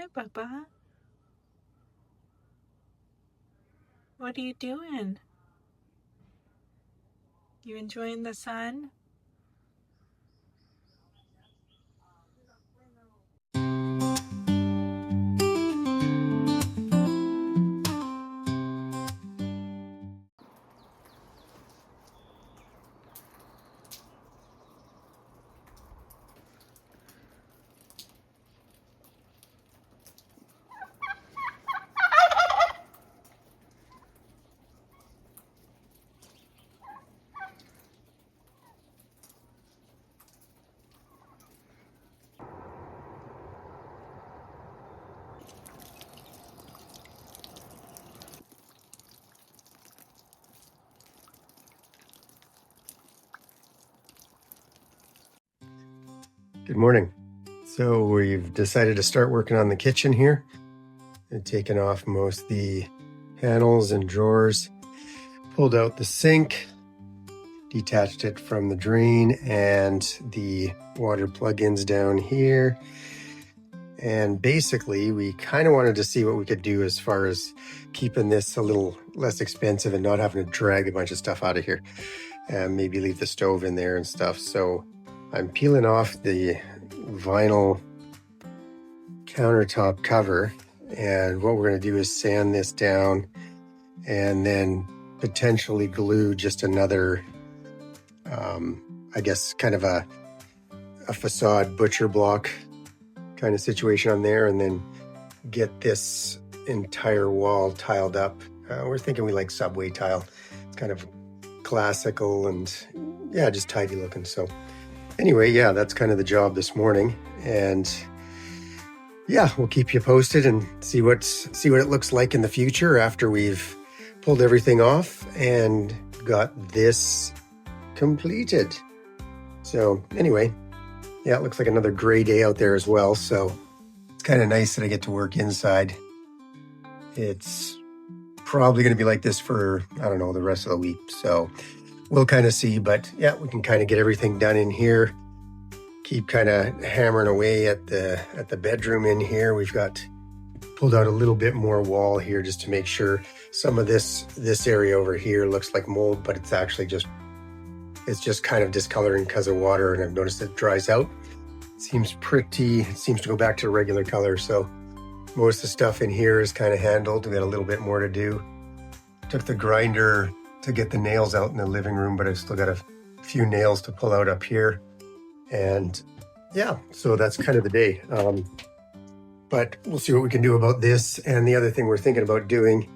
Hi, Bubba. What are you doing? You enjoying the sun? Good morning. So we've decided to start working on the kitchen here and taken off most of the panels and drawers, pulled out the sink, detached it from the drain and the water plug-ins down here. And basically we kind of wanted to see what we could do as far as keeping this a little less expensive and not having to drag a bunch of stuff out of here, and maybe leave the stove in there and stuff. So I'm peeling off the vinyl countertop cover, and what we're going to do is sand this down and then potentially glue just another I guess kind of a facade butcher block kind of situation on there, and then get this entire wall tiled up. We're thinking we like subway tile. It's kind of classical and yeah, just tidy looking. So anyway, yeah, that's kind of the job this morning, and yeah, we'll keep you posted and see what it looks like in the future after we've pulled everything off and got this completed. So anyway, yeah, it looks like another gray day out there as well. So it's kind of nice that I get to work inside. It's probably going to be like this for, I don't know, the rest of the week. So we'll kind of see, but yeah, we can kind of get everything done in here. Keep kind of hammering away at the bedroom in here. We've got pulled out a little bit more wall here just to make sure some of this area over here looks like mold, but it's actually just kind of discoloring because of water, and I've noticed it dries out. It seems to go back to the regular color. So most of the stuff in here is kind of handled. We got a little bit more to do. Took the grinder to get the nails out in the living room, but I've still got a few nails to pull out up here. And yeah, so that's kind of the day. But we'll see what we can do about this. And the other thing we're thinking about doing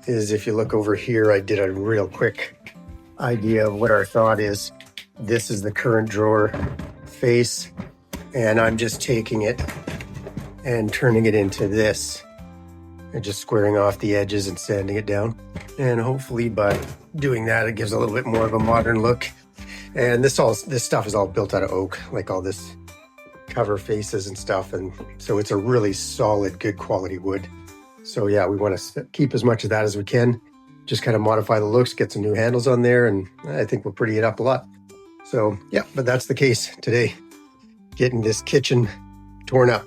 is, if you look over here, I did a real quick idea of what our thought is. This is the current drawer face, and I'm just taking it and turning it into this and just squaring off the edges and sanding it down. And hopefully by doing that, it gives a little bit more of a modern look. And this stuff is all built out of oak, like all this cover faces and stuff. And so it's a really solid, good quality wood. So yeah, we want to keep as much of that as we can. Just kind of modify the looks, get some new handles on there, and I think we'll pretty it up a lot. So yeah, but that's the case today. Getting this kitchen torn up.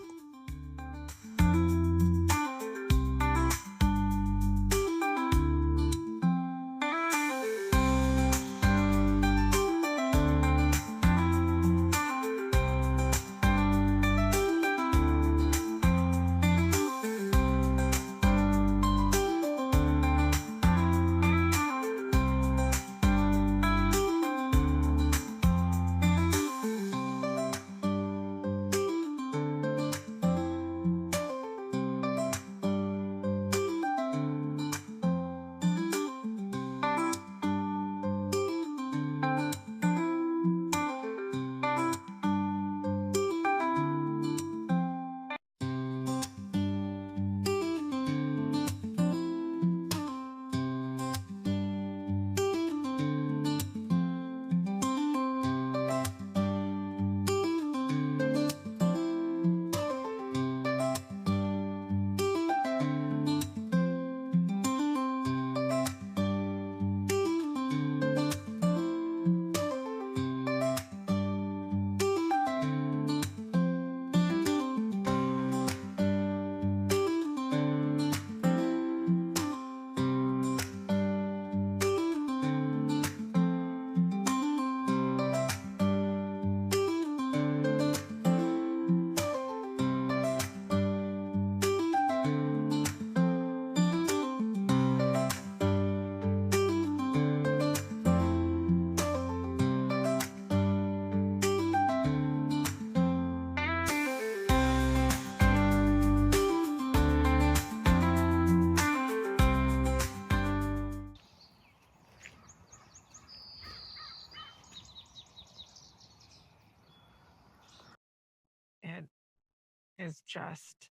is just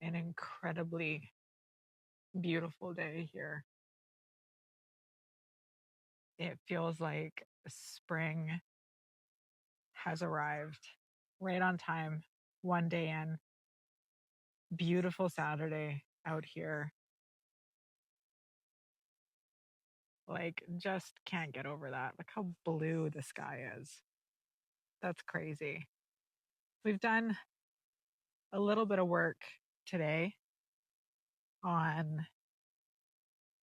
an incredibly beautiful day here. It feels like spring has arrived right on time, one day in. Beautiful Saturday out here. Like, just can't get over that. Look how blue the sky is. That's crazy. We've done a little bit of work today on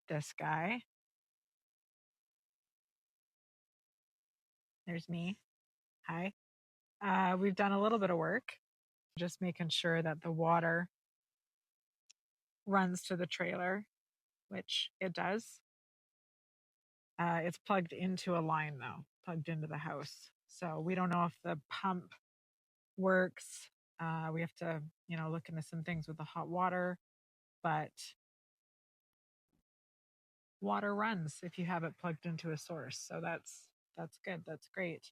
this guy. There's me. Hi. We've done a little bit of work, just making sure that the water runs to the trailer, which it does. It's plugged into a line though, plugged into the house. So we don't know if the pump works. We have to, look into some things with the hot water, but water runs if you have it plugged into a source. So that's good. That's great.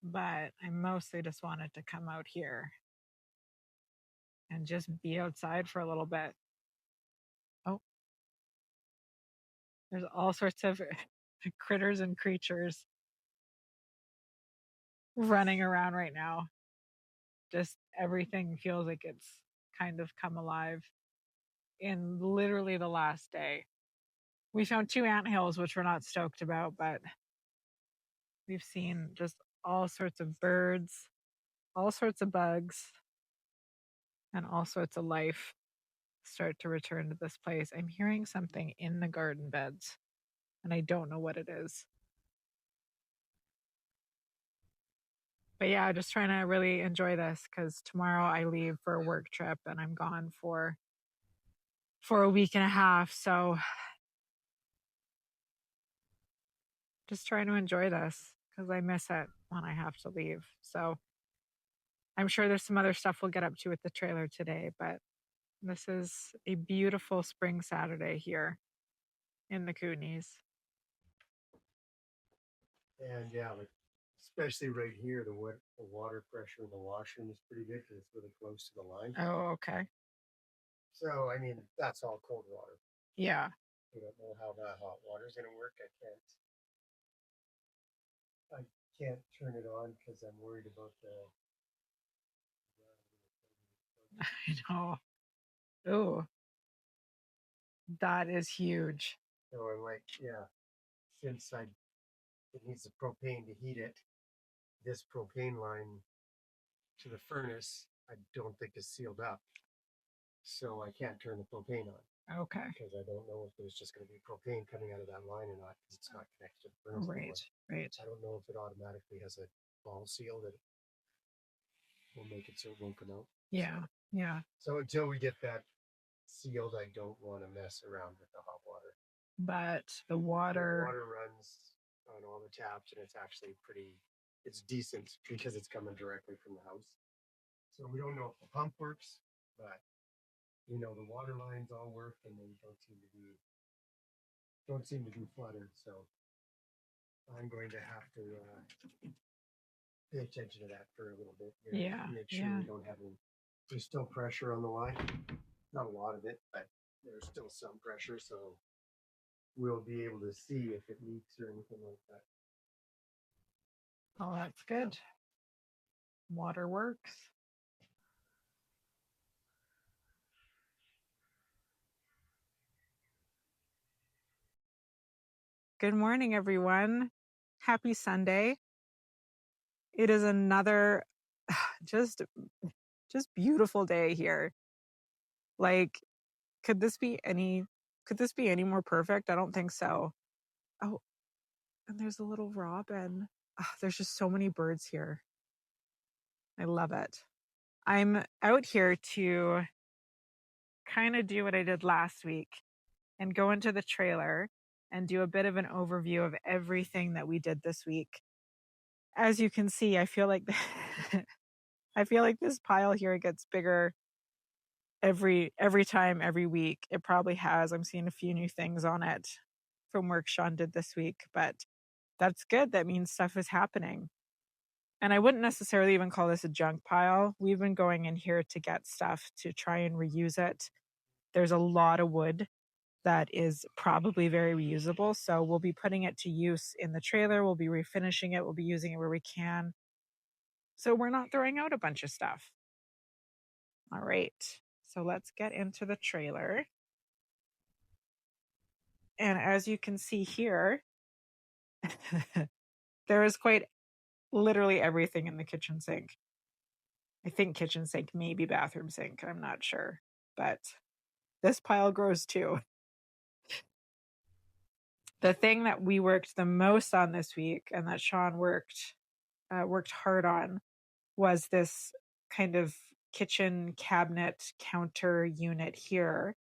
But I mostly just wanted to come out here and just be outside for a little bit. Oh, there's all sorts of critters and creatures running around right now. Just everything feels like it's kind of come alive in literally the last day. We found 2 anthills, which we're not stoked about, but we've seen just all sorts of birds, all sorts of bugs, and all sorts of life start to return to this place. I'm hearing something in the garden beds, and I don't know what it is. But yeah, just trying to really enjoy this because tomorrow I leave for a work trip and I'm gone for a week and a half. So just trying to enjoy this because I miss it when I have to leave. So I'm sure there's some other stuff we'll get up to with the trailer today, but this is a beautiful spring Saturday here in the Kootenays. And yeah, like especially right here, the water pressure in the washroom is pretty good because it's really close to the line. Oh, okay. So I mean, that's all cold water. Yeah. I don't know how that hot water is going to work. I can't turn it on because I'm worried about I know. Oh, that is huge. So I'm like, yeah, since it needs the propane to heat it, this propane line to the furnace, I don't think is sealed up. So I can't turn the propane on. Okay. Because I don't know if there's just going to be propane coming out of that line or not because it's not connected to the furnace anymore. Right. I don't know if it automatically has a ball seal that will make it so it won't come out. Yeah. So until we get that sealed, I don't want to mess around with the hot water. But the water runs on all the taps and it's actually it's decent because it's coming directly from the house. So we don't know if the pump works, but the water lines all work and they don't seem to be flooded. So I'm going to have to pay attention to that for a little bit. Yeah. Make sure we don't have any. There's still pressure on the line. Not a lot of it, but there's still some pressure. So we'll be able to see if it leaks or anything like that. Oh, that's good. Water works. Good morning, everyone. Happy Sunday. It is another just beautiful day here. Like, could this be any more perfect? I don't think so. Oh, and there's a little robin. Oh, there's just so many birds here. I love it. I'm out here to kind of do what I did last week and go into the trailer and do a bit of an overview of everything that we did this week. As you can see, I feel like this pile here gets bigger every time, every week. It probably has. I'm seeing a few new things on it from work Shawn did this week, but that's good. That means stuff is happening. And I wouldn't necessarily even call this a junk pile. We've been going in here to get stuff to try and reuse it. There's a lot of wood that is probably very reusable. So we'll be putting it to use in the trailer. We'll be refinishing it. We'll be using it where we can. So we're not throwing out a bunch of stuff. All right. So let's get into the trailer. And as you can see here, there is quite literally everything in the kitchen sink. I think kitchen sink, maybe bathroom sink. I'm not sure. But this pile grows too. The thing that we worked the most on this week and that Shawn worked hard on was this kind of kitchen cabinet counter unit here.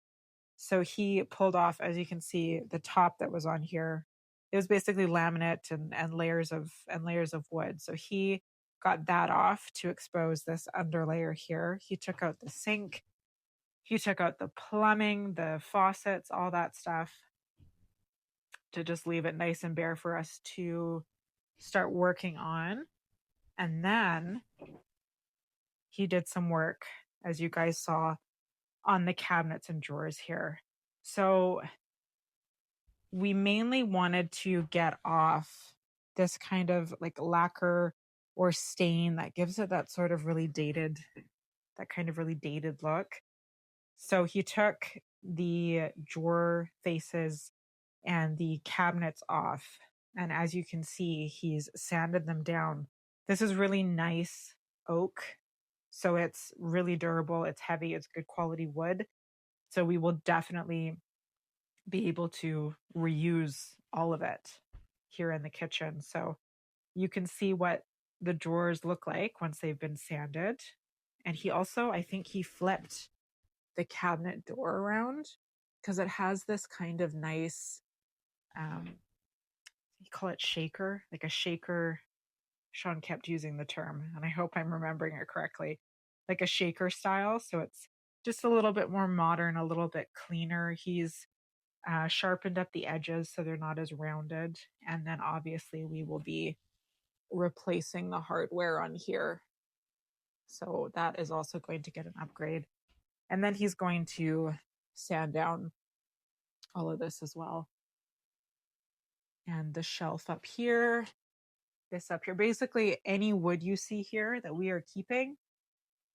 So he pulled off, as you can see, the top that was on here. It was basically laminate and layers of wood. So he got that off to expose this underlayer here. He took out the sink. He took out the plumbing, the faucets, all that stuff to just leave it nice and bare for us to start working on. And then he did some work, as you guys saw, on the cabinets and drawers here. So we mainly wanted to get off this kind of like lacquer or stain that gives it that sort of really dated, that kind of really dated look. So he took the drawer faces and the cabinets off. And as you can see, he's sanded them down. This is really nice oak. So it's really durable. It's heavy. It's good quality wood. So we will definitely be able to reuse all of it here in the kitchen. So you can see what the drawers look like once they've been sanded. And he also, I think he flipped the cabinet door around because it has this kind of nice, you call it shaker, like a shaker. Shawn kept using the term, and I hope I'm remembering it correctly, like a shaker style. So it's just a little bit more modern, a little bit cleaner. He's sharpened up the edges so they're not as rounded. And then obviously we will be replacing the hardware on here. So that is also going to get an upgrade. And then he's going to sand down all of this as well. And the shelf up here, this up here, basically any wood you see here that we are keeping,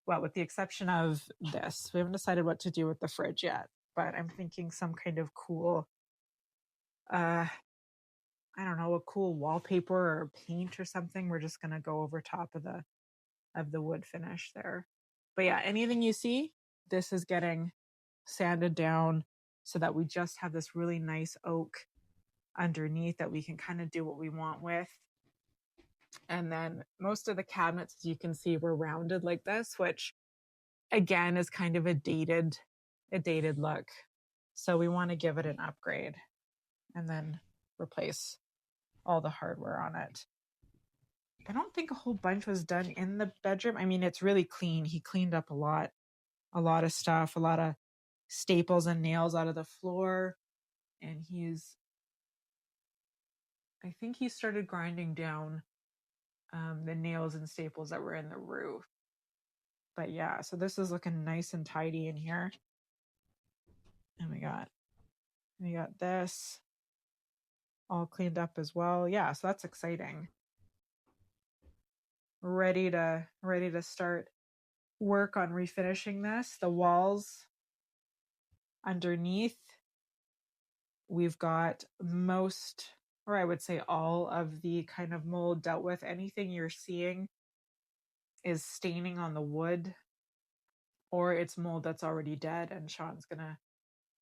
well, with the exception of this. We haven't decided what to do with the fridge yet, but I'm thinking some kind of cool, I don't know, a cool wallpaper or paint or something. We're just going to go over top of the wood finish there. But yeah, anything you see, this is getting sanded down so that we just have this really nice oak underneath that we can kind of do what we want with. And then most of the cabinets, as you can see, were rounded like this, which again is kind of a dated look. So we want to give it an upgrade and then replace all the hardware on it. I don't think a whole bunch was done in the bedroom. I mean, it's really clean. He cleaned up a lot of stuff, a lot of staples and nails out of the floor. And I think he started grinding down the nails and staples that were in the roof. But yeah, so this is looking nice and tidy in here. And we got this all cleaned up as well. Yeah, so that's exciting. Ready to start work on refinishing this. The walls underneath, we've got most, or I would say all of the kind of mold dealt with. Anything you're seeing is staining on the wood or it's mold that's already dead, and Shawn's gonna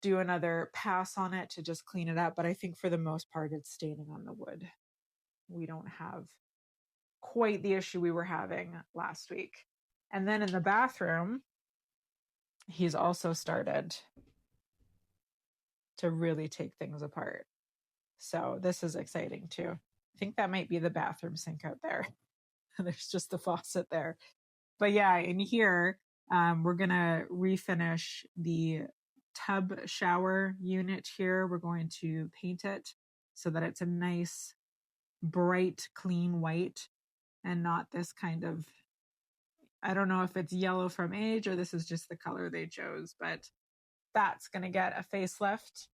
do another pass on it to just clean it up. But I think for the most part, it's staining on the wood. We don't have quite the issue we were having last week. And then in the bathroom, he's also started to really take things apart. So this is exciting too. I think that might be the bathroom sink out there. There's just the faucet there. But yeah, in here, we're going to refinish the tub shower unit here. We're going to paint it so that it's a nice, bright, clean white. and not this kind of, I don't know if it's yellow from age or this is just the color they chose, but that's going to get a facelift.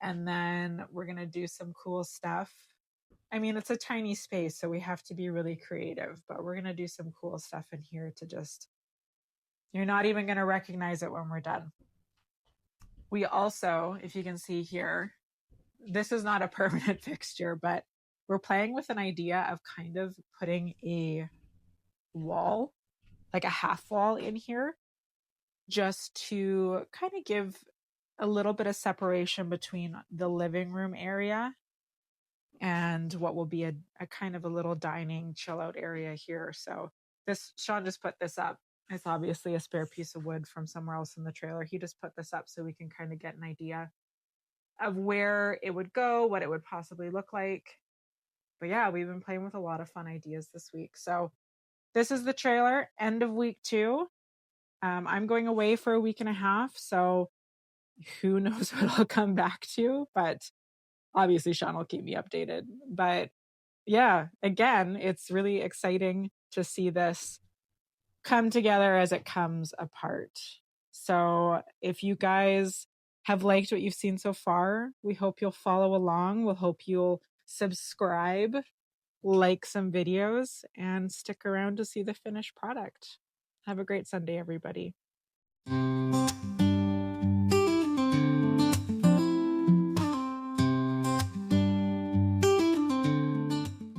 And then we're going to do some cool stuff. I mean, it's a tiny space, so we have to be really creative, but we're going to do some cool stuff in here to just, you're not even going to recognize it when we're done. We also, if you can see here, this is not a permanent fixture, but we're playing with an idea of kind of putting a wall, like a half wall in here, just to kind of give a little bit of separation between the living room area and what will be a kind of a little dining chill out area here. So this, Shawn just put this up. It's obviously a spare piece of wood from somewhere else in the trailer. He just put this up so we can kind of get an idea of where it would go, what it would possibly look like. But yeah, we've been playing with a lot of fun ideas this week. So this is the trailer, end of week 2. I'm going away for a week and a half, so who knows what I'll come back to, but obviously Shawn will keep me updated. But yeah, again, it's really exciting to see this come together as it comes apart. So if you guys have liked what you've seen so far, we hope you'll follow along. We'll hope you'll subscribe, like some videos, and stick around to see the finished product. Have a great Sunday, everybody.